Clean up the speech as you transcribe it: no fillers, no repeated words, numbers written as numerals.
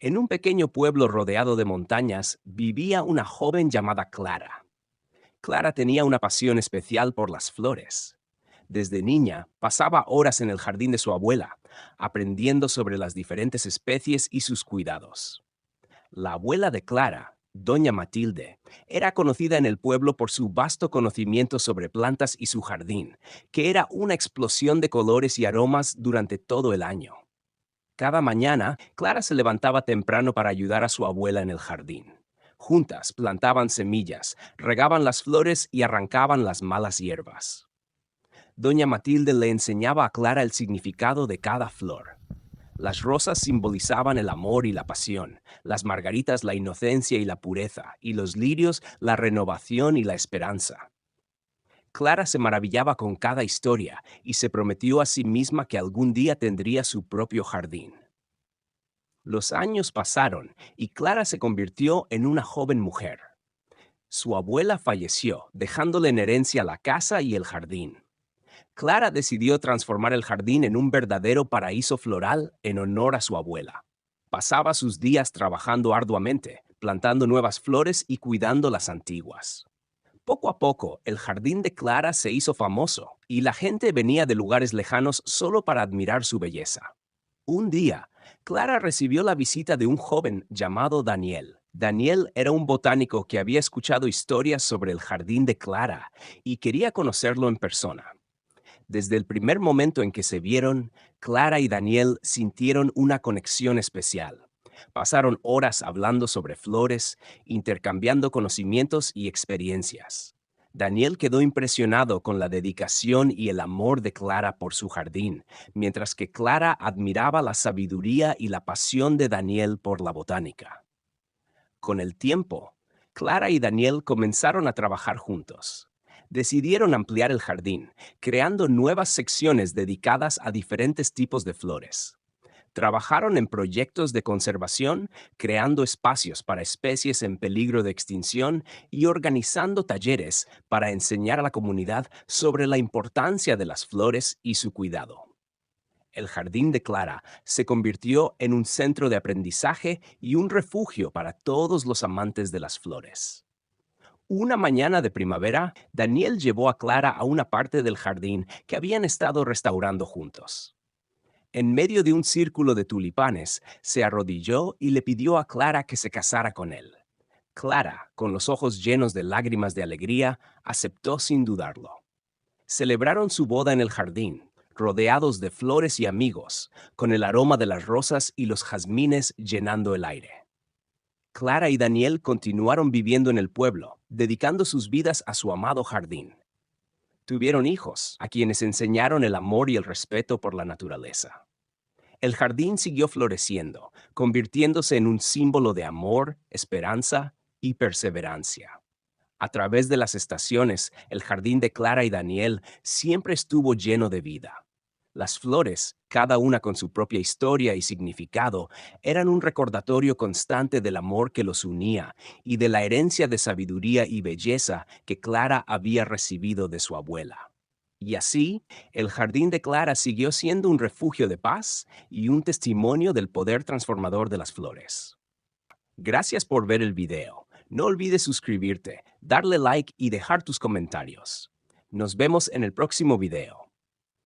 En un pequeño pueblo rodeado de montañas vivía una joven llamada Clara. Clara tenía una pasión especial por las flores. Desde niña pasaba horas en el jardín de su abuela, aprendiendo sobre las diferentes especies y sus cuidados. La abuela de Clara, doña Matilde, era conocida en el pueblo por su vasto conocimiento sobre plantas y su jardín, que era una explosión de colores y aromas durante todo el año. Cada mañana, Clara se levantaba temprano para ayudar a su abuela en el jardín. Juntas plantaban semillas, regaban las flores y arrancaban las malas hierbas. Doña Matilde le enseñaba a Clara el significado de cada flor. Las rosas simbolizaban el amor y la pasión, las margaritas la inocencia y la pureza, y los lirios la renovación y la esperanza. Clara se maravillaba con cada historia y se prometió a sí misma que algún día tendría su propio jardín. Los años pasaron y Clara se convirtió en una joven mujer. Su abuela falleció, dejándole en herencia la casa y el jardín. Clara decidió transformar el jardín en un verdadero paraíso floral en honor a su abuela. Pasaba sus días trabajando arduamente, plantando nuevas flores y cuidando las antiguas. Poco a poco, el jardín de Clara se hizo famoso y la gente venía de lugares lejanos solo para admirar su belleza. Un día, Clara recibió la visita de un joven llamado Daniel. Daniel era un botánico que había escuchado historias sobre el jardín de Clara y quería conocerlo en persona. Desde el primer momento en que se vieron, Clara y Daniel sintieron una conexión especial. Pasaron horas hablando sobre flores, intercambiando conocimientos y experiencias. Daniel quedó impresionado con la dedicación y el amor de Clara por su jardín, mientras que Clara admiraba la sabiduría y la pasión de Daniel por la botánica. Con el tiempo, Clara y Daniel comenzaron a trabajar juntos. Decidieron ampliar el jardín, creando nuevas secciones dedicadas a diferentes tipos de flores. Trabajaron en proyectos de conservación, creando espacios para especies en peligro de extinción y organizando talleres para enseñar a la comunidad sobre la importancia de las flores y su cuidado. El jardín de Clara se convirtió en un centro de aprendizaje y un refugio para todos los amantes de las flores. Una mañana de primavera, Daniel llevó a Clara a una parte del jardín que habían estado restaurando juntos. En medio de un círculo de tulipanes, se arrodilló y le pidió a Clara que se casara con él. Clara, con los ojos llenos de lágrimas de alegría, aceptó sin dudarlo. Celebraron su boda en el jardín, rodeados de flores y amigos, con el aroma de las rosas y los jazmines llenando el aire. Clara y Daniel continuaron viviendo en el pueblo, dedicando sus vidas a su amado jardín. Tuvieron hijos, a quienes enseñaron el amor y el respeto por la naturaleza. El jardín siguió floreciendo, convirtiéndose en un símbolo de amor, esperanza y perseverancia. A través de las estaciones, el jardín de Clara y Daniel siempre estuvo lleno de vida. Las flores, cada una con su propia historia y significado, eran un recordatorio constante del amor que los unía y de la herencia de sabiduría y belleza que Clara había recibido de su abuela. Y así, el jardín de Clara siguió siendo un refugio de paz y un testimonio del poder transformador de las flores. Gracias por ver el video. No olvides suscribirte, darle like y dejar tus comentarios. Nos vemos en el próximo video.